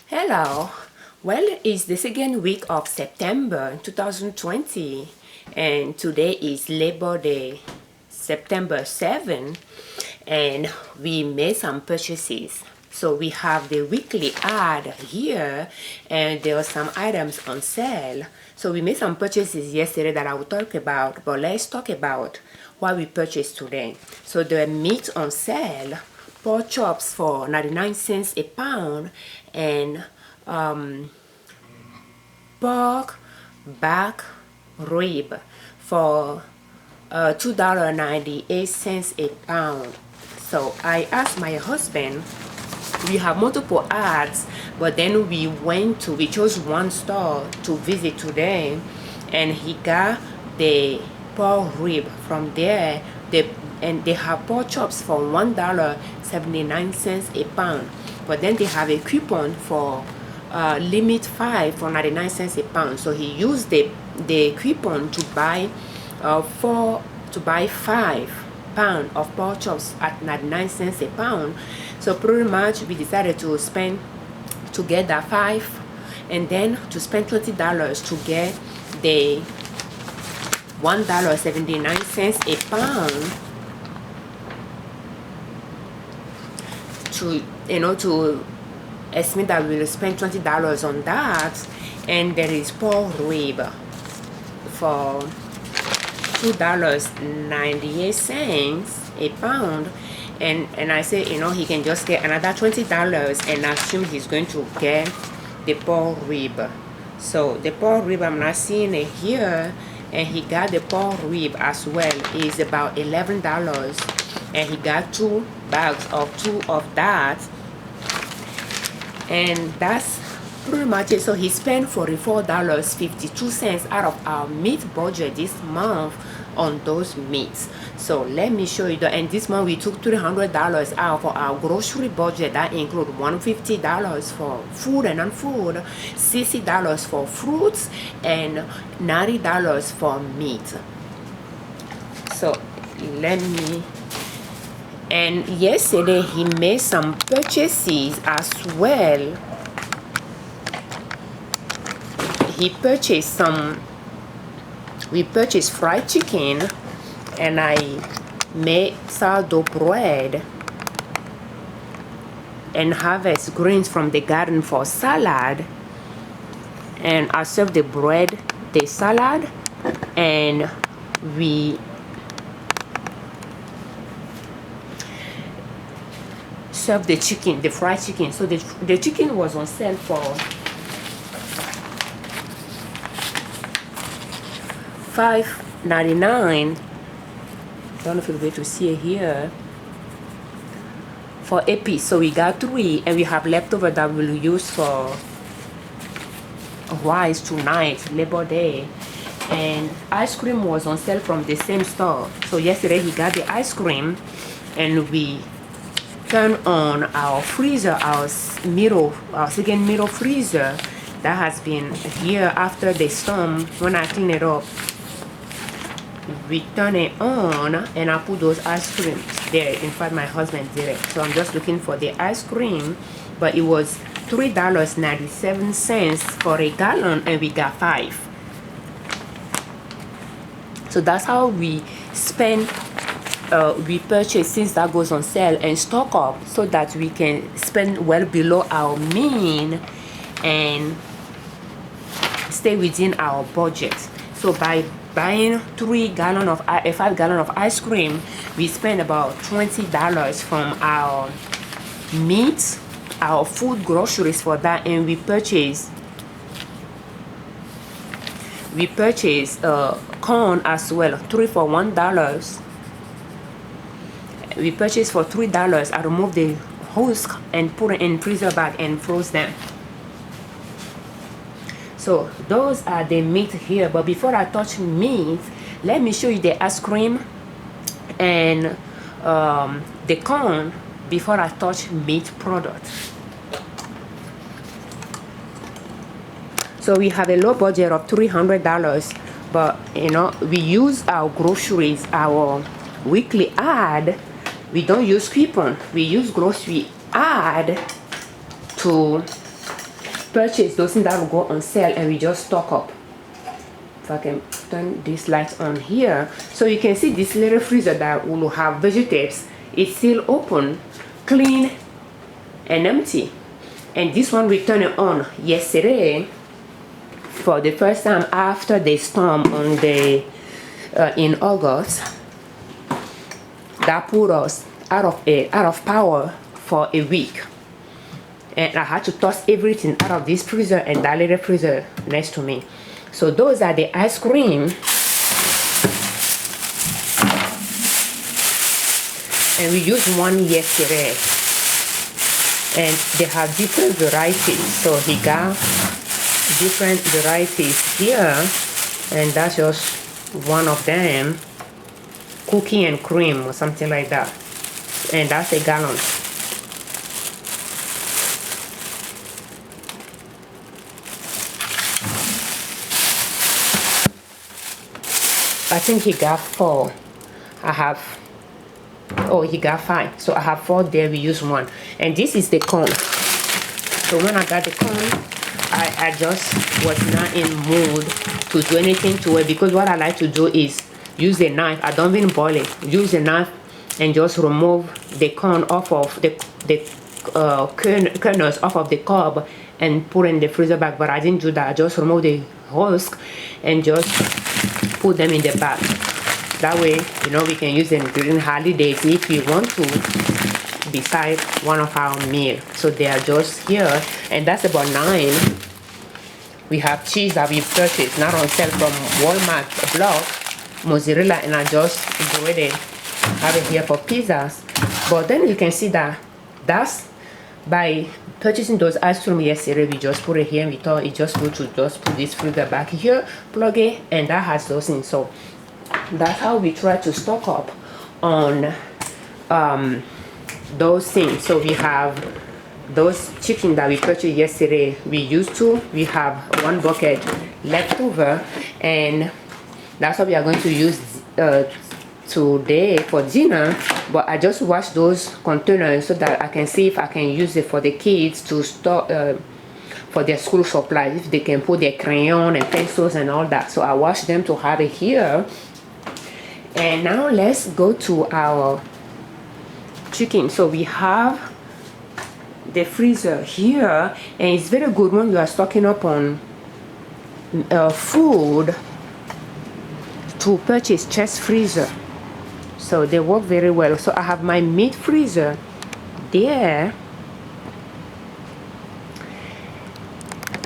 Hello. Well, it's the second week of September 2020, and today is Labor Day, September 7, and we made some purchases. So we have the weekly ad here, and there are some items on sale. So we made some purchases yesterday that I will talk about, but let's talk about what we purchased today. So the meat on sale, pork chops for 99 cents a pound, and pork back rib for $2.98 a pound. So I asked my husband, we have multiple ads, but then we chose one store to visit today, and he got the pork rib from there. And they have pork chops for $1.79 a pound, but then they have a coupon for limit 5 for 99 cents a pound. So he used the coupon to buy 5 pound of pork chops at 99 cents a pound. So pretty much we decided to spend to get that 5, and then to spend $20 to get the $1.79 a pound, to estimate that we will spend $20 on that. And there is pork rib for $2.98 a pound, and I said, he can just get another $20 and assume he's going to get the pork rib. So the pork rib, I'm not seeing it here, and he got the pork rib as well. It's about $11, and he got 2 bags of 2 of that, and that's pretty much it. So he spent $44.52 out of our meat budget this month on those meats. So let me show you and this month we took $300 out for our grocery budget. That includes $150 for food and non-food, $60 for fruits, and $90 for meat. So and yesterday he made some purchases as well. We purchased fried chicken, and I made sourdough bread and harvest greens from the garden for salad, and I served the bread, the salad, and we served the chicken, the fried chicken. So the chicken was on sale for $5.99. I don't know if you'll be able to see it here, for a piece. So we got 3, and we have leftover that we'll use for rice tonight, Labor Day. And ice cream was on sale from the same store. So yesterday he got the ice cream, and we turned on our freezer, our second middle freezer that has been here after the storm. When I clean it up, we turn it on, and I put those ice creams there. In fact, my husband did it. So I'm just looking for the ice cream, but it was $3.97 for a gallon, and we got 5. So that's how we spend. We purchase since that goes on sale and stock up, so that we can spend well below our mean and stay within our budget. So by buying 5 gallon of ice cream, we spend about $20 from our meat, our food, groceries for that. And we purchase corn as well, 3 for $1. We purchased for $3. I removed the husk and put it in freezer bag and froze them. So those are the meat here. But before I touch meat, let me show you the ice cream and the corn before I touch meat products. So we have a low budget of $300, but we use our groceries, our weekly ad. We don't use coupon. We use grocery ad to purchase those things that will go on sale, and we just stock up. If I can turn this light on here, so you can see this little freezer that will have vegetables. It's still open, clean, and empty. And this one we turned it on yesterday for the first time after the storm on the in August that put us out of power for a week. And I had to toss everything out of this freezer and that little freezer next to me. So those are the ice cream. And we used one yesterday. And they have different varieties. So he got different varieties here. And that's just one of them. Cookie and cream or something like that. And that's a gallon. I think he got 4. I have, oh, he got 5. So I have 4 there, we use 1. And this is the cone. So when I got the cone, I just was not in mood to do anything to it, because what I like to do is use a knife. I don't even boil it. Use a knife and just remove the cone off of the kernels off of the cob and put in the freezer bag. But I didn't do that. I just remove the husk and just put them in the bag. That way, you know, we can use them during holidays if we want to, beside one of our meals. So they are just here, and that's about 9. We have cheese that we purchased, not on sale, from Walmart, a block, mozzarella, and I just grated, have it here for pizzas. But then you can see that that's by purchasing those ice cream yesterday. We just put it here, and we thought it just good to just put this freezer back here, plug it, and that has those things. So that's how we try to stock up on those things. So we have those chicken that we purchased yesterday. We have 1 bucket left over, and that's what we are going to use today for dinner. But I just washed those containers so that I can see if I can use it for the kids to store for their school supplies, if they can put their crayon and pencils and all that. So I washed them to have it here. And now let's go to our chicken. So we have the freezer here, and it's very good when you are stocking up on food to purchase chest freezer. So they work very well. So I have my meat freezer there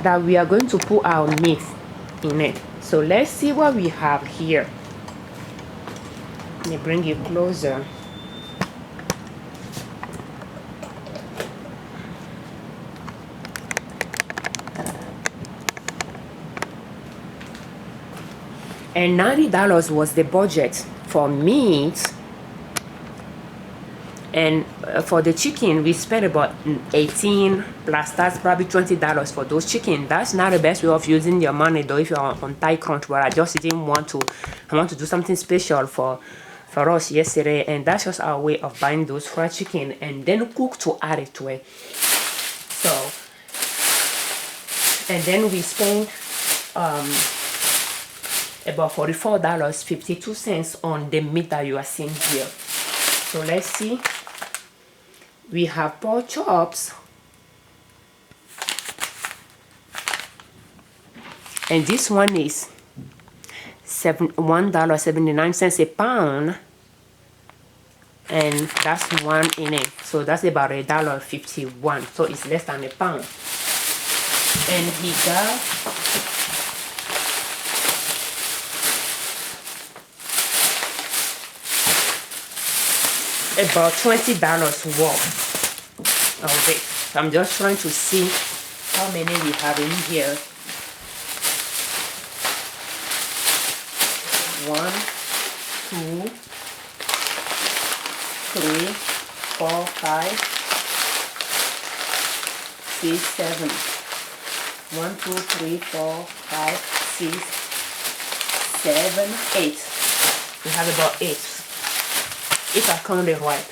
that we are going to put our meat in it. So let's see what we have here. Let me bring you closer. And $90 was the budget for meat, and for the chicken we spent about 18 plus that's probably $20 for those chicken. That's not the best way of using your money though if you're on tight crunch, but I just didn't want to. I want to do something special for us yesterday, and that's just our way of buying those fried chicken and then cook to add it to it. So, and then we spent about $44.52 on the meat that you are seeing here. So let's see. We have pork chops, and this one is $1.79 a pound, and that's 1 in it. So that's about $1.51. So it's less than a pound. And he got about $20 worth of it. So I'm just trying to see how many we have in here. 1, 2, 3, 4, 5, 6, 7. 1, 2, 3, 4, 5, 6, 7, 8. We have about 8. If I count it right.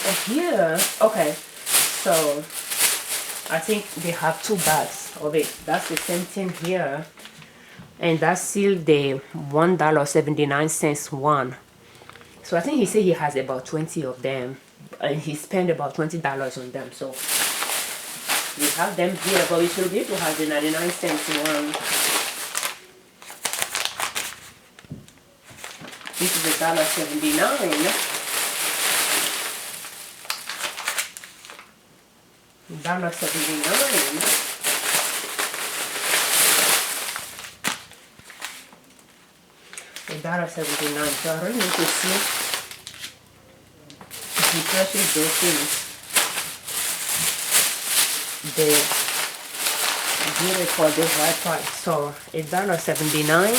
And here, okay, so I think they have 2 bags of it. That's the same thing here. And that's still the $1.79 one. So I think he said he has about 20 of them. And he spent about $20 on them. So we have them here, but we should be able to have the 99 cents one. This is $1.79. $1.79. $1.79. So I really need to see if he purchased those things. They give it for the right price. So $1.79.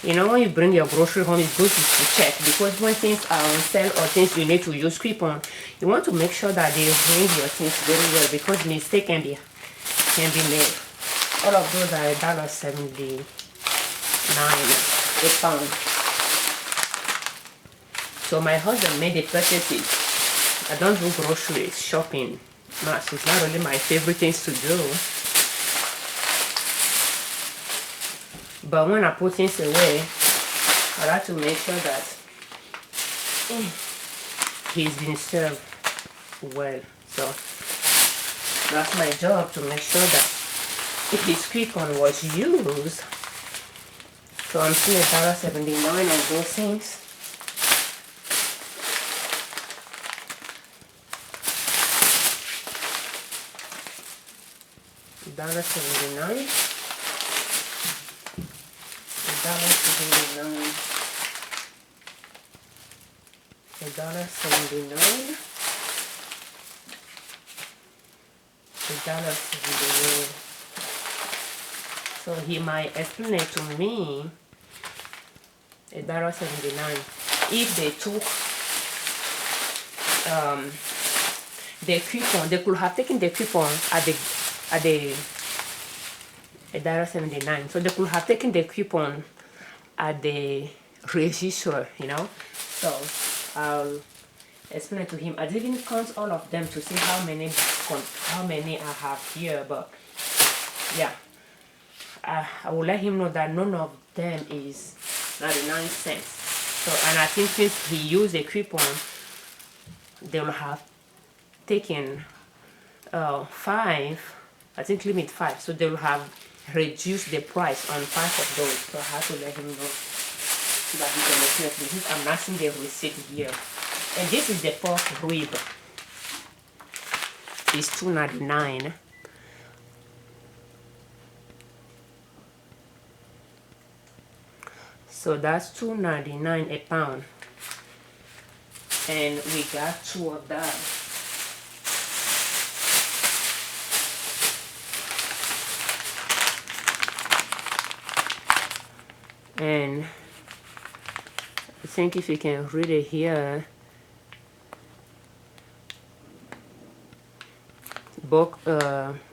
You know, when you bring your grocery home, it's good to check, because when things are on sale or things you need to use coupon, you want to make sure that they bring your things very well, because mistake can be made. All of those are $1.79 a pound. So my husband made the purchases. I don't do groceries shopping much. It's not really my favorite things to do. But when I put things away, I like to make sure that he's been served well. So that's my job, to make sure that if his coupon was used. So I'm seeing $1.79 on those things. $1.79. $1.79. $1.79. $1.79. So he might explain it to me. $1.79. If they took the coupon, they could have taken the coupon at the $1.79. So they could have taken the coupon at the register, you know. So I'll explain it to him. I didn't count all of them to see how many I have here, but yeah, I will let him know that none of them is 99 cents. So, and I think since he used a coupon, they will have taken 5, I think limit 5, so they will have reduced the price on 5 of those. So I have to let him know so that he can explain to me. I'm not seeing the receipt here. And this is the pork rib. It's $2.99. So that's $2.99 a pound. And we got 2 of that. And I think if you can read it here,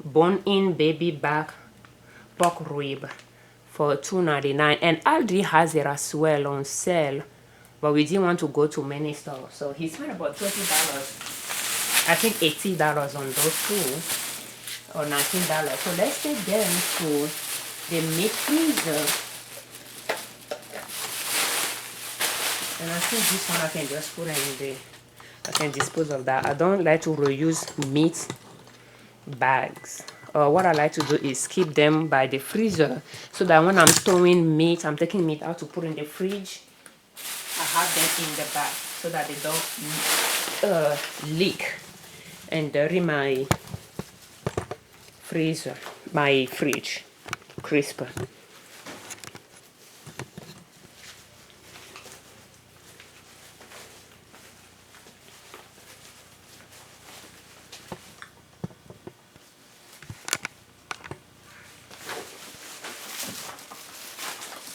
bone-in baby back pork rib for $2.99. And Aldi has it as well on sale, but we didn't want to go to many stores, so he spent about $20. I think $80 on those 2, or $19. So let's take them to the meat freezer. And I think this one I can just put in the, I can dispose of that. I don't like to reuse meat bags. What I like to do is keep them by the freezer, so that when I'm storing meat, I'm taking meat out to put in the fridge, I have them in the bag so that they don't leak and dirty my freezer, my fridge crisper.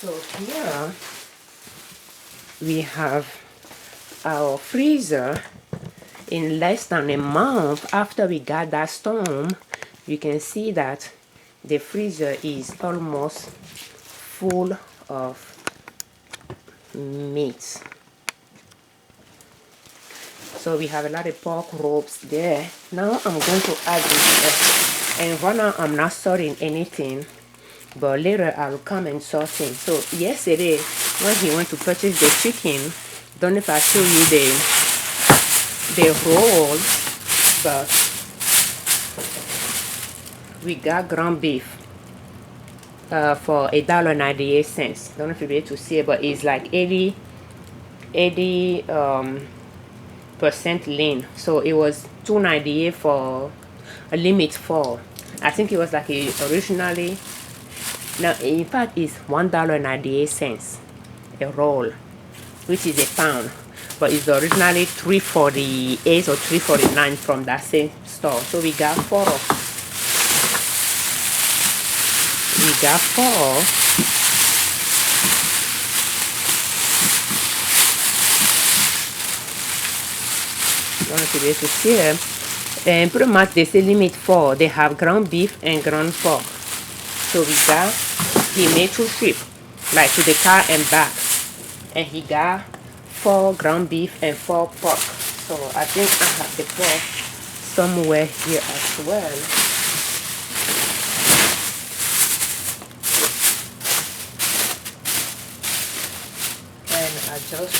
So here we have our freezer. In less than a month after we got that storm, you can see that the freezer is almost full of meat. So we have a lot of pork ribs there. Now I'm going to add this. And right now I'm not sorting anything, but later I'll come and sorting. So yesterday when he went to purchase the chicken, don't know if I show you the roll, but we got ground beef for $1.98. Don't know if you'll be able to see it, but it's like 80 percent lean. So it was $2.98 for a limit 4. I think it was like originally, now in fact it's $1.98 a roll, which is a pound, but it's originally $3.48 or $3.49 from that same store. So we got four. I don't know if you'll be able to see them. And pretty much they say limit 4. They have ground beef and ground pork. So we got, he made 2 trips, like to the car and back. And he got 4 ground beef and 4 pork. So I think I have the pork somewhere here as well. And I just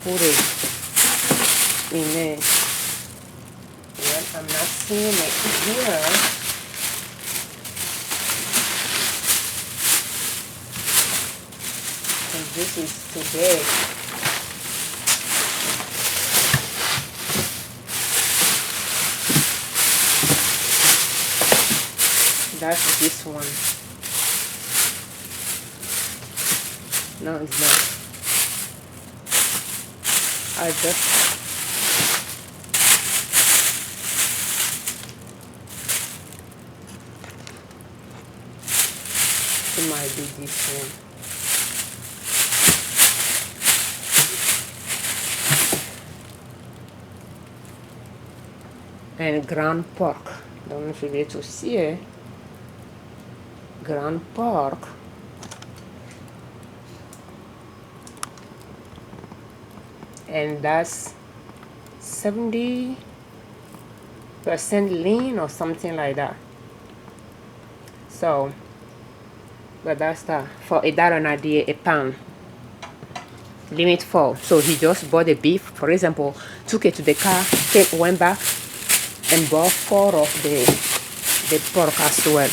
put it in there. Well, I'm not seeing it here. And this is today. That's this one. No, it's not. I just it might be this one. And ground pork. Don't know if you'll be able to see it. Ground pork. And that's 70% lean or something like that. So, but that's that for $1.98 a pound. Limit 4. So he just bought the beef, for example, took it to the car, went back and bought 4 of the pork as well.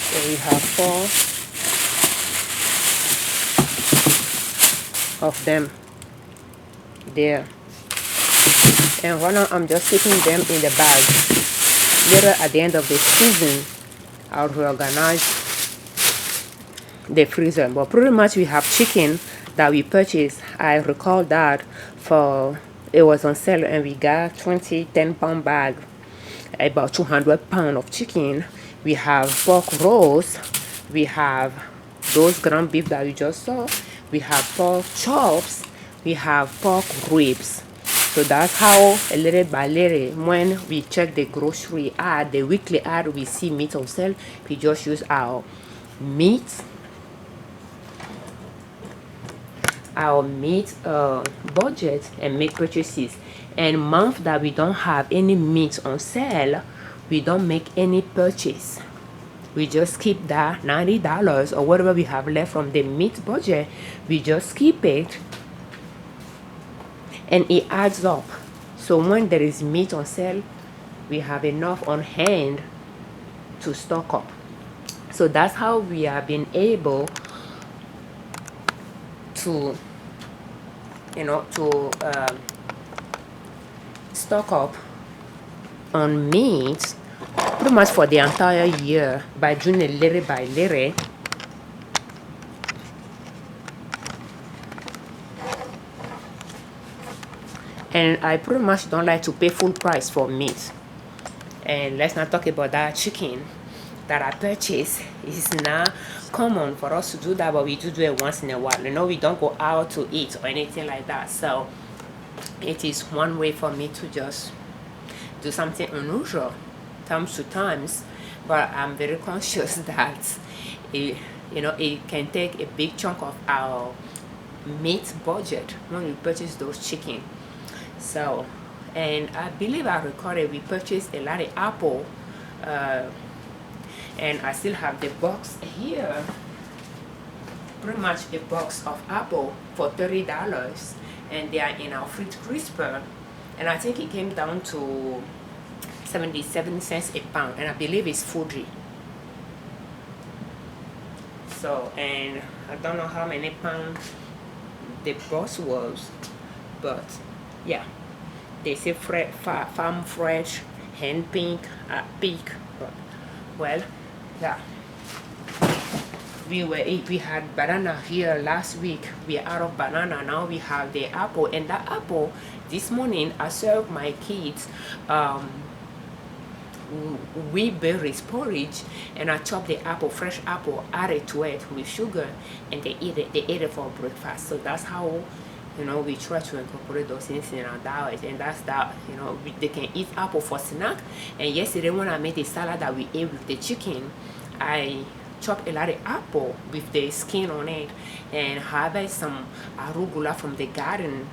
So we have 4 of them there. And right now I'm just keeping them in the bag. Later at the end of the season, I'll reorganize the freezer. But pretty much we have chicken that we purchased. I recall that it was on sale and we got 20 10-pound bag, about 200 pounds of chicken. We have pork rolls, we have those ground beef that we just saw, we have pork chops, we have pork ribs. So that's how, a little by little, when we check the grocery ad, the weekly ad, we see meat on sale, we just use our meat budget and make purchases. And month that we don't have any meat on sale, we don't make any purchase. We just keep that $90 or whatever we have left from the meat budget. We just keep it, and it adds up. So when there is meat on sale, we have enough on hand to stock up. So that's how we have been able to, stock up on meat pretty much for the entire year by doing it little by little. And I pretty much don't like to pay full price for meat. And let's not talk about that chicken that I purchased. It's not common for us to do that, but we do it once in a while. We don't go out to eat or anything like that. So it is one way for me to just do something unusual times to times. but I'm very conscious that it, it can take a big chunk of our meat budget when we purchase those chicken. So, and I believe I recorded we purchased a lot of apple, and I still have the box here, pretty much a box of apple for $30, and they are in our fridge crisper, and I think it came down to 77 cents a pound, and I believe it's Fuji. So, and I don't know how many pounds the box was, but yeah, they say farm fresh, hand pink, but well, yeah. We had banana here last week. We are out of banana. Now we have the apple, and that apple this morning I served my kids wheat berries porridge, and I chopped the apple, fresh apple, added to it with sugar, and they ate it for breakfast. So that's how we try to incorporate those things in our diet, and that's that. They can eat apple for snack. And yesterday when I made the salad that we ate with the chicken, I chopped a lot of apple with the skin on it, and harvest some arugula from the garden,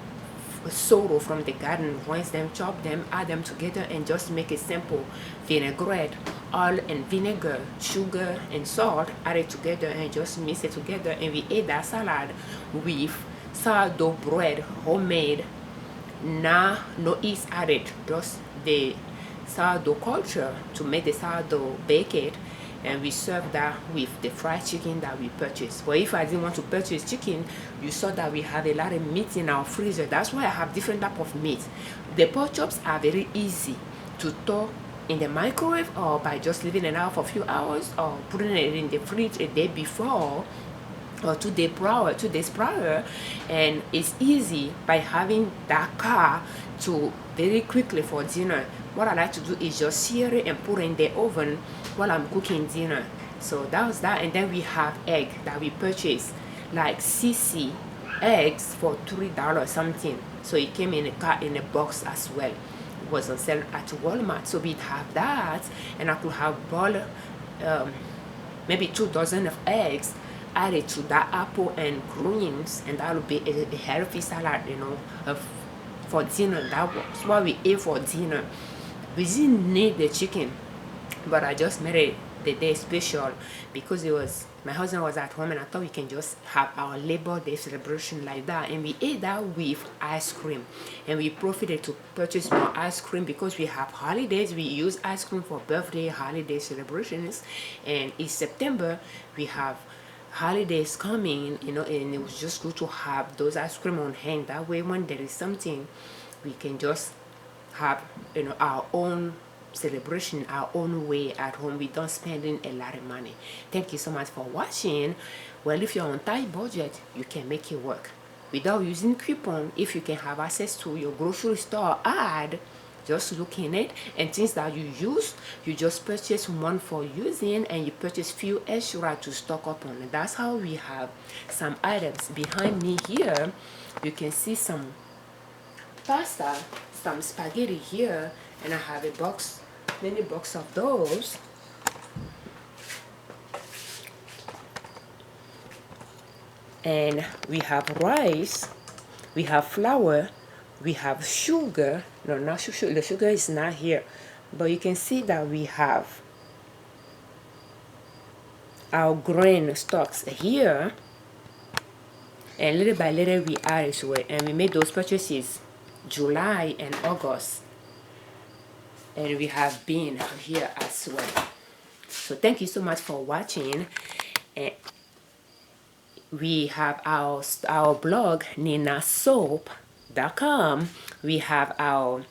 sourdough from the garden, rinse them, chop them, add them together, and just make a simple vinaigrette, oil and vinegar, sugar and salt, add it together and just mix it together. And we ate that salad with sourdough bread, homemade, no yeast added, just the sourdough culture to make the sourdough bake it. And we serve that with the fried chicken that we purchased. But if I didn't want to purchase chicken, you saw that we have a lot of meat in our freezer. That's why I have different type of meat. The pork chops are very easy to thaw in the microwave, or by just leaving it out for a few hours, or putting it in the fridge a day before or 2 days prior, and it's easy by having that car to very quickly for dinner. What I like to do is just sear it and put it in the oven while I'm cooking dinner. So that was that. And then we have egg that we purchased, like CC eggs for $3 something. So it came in a box as well. It was on sale at Walmart. So we'd have that, and I could have boiled maybe 2 dozen of eggs added to that apple and greens, and that would be a healthy salad, for dinner. That was what we ate for dinner. We didn't need the chicken, but I just made it the day special because my husband was at home, and I thought we can just have our Labor Day celebration like that. And we ate that with ice cream, and we profited to purchase more ice cream because we have holidays. We use ice cream for birthday, holiday celebrations, and in September we have holidays coming, and it was just good to have those ice cream on hand. That way, when there is something, we can just have our own celebration our own way at home. We don't spending a lot of money. Thank you so much for watching. Well, if you're on tight budget, you can make it work without using coupon. If you can have access to your grocery store ad, just look in it, and things that you use, you just purchase one for using, and you purchase few extra to stock up on it. That's how we have some items. Behind me here, you can see some pasta, some spaghetti here, and I have a box, many box of those. And we have rice, we have flour, we have sugar. No, not sugar. The sugar is not here, but you can see that we have our grain stocks here, and little by little we add to it. And we made those purchases July and August, and we have bean here as well. So thank you so much for watching. And we have our blog, ninasoap.com. We have our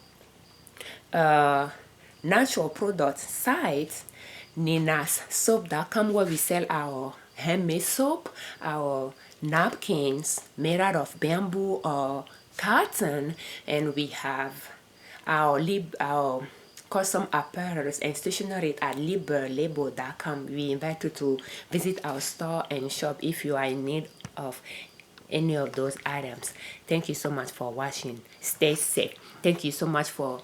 natural product site, ninassoap.com, where we sell our handmade soap, our napkins made out of bamboo or cotton, and we have our custom apparel and stationery at liberlabel.com. We invite you to visit our store and shop if you are in need of any of those items. Thank you so much for watching. Stay safe. Thank you so much for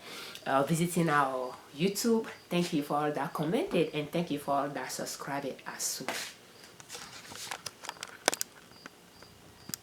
visiting our YouTube. Thank you for all that commented, and thank you for all that subscribed as well.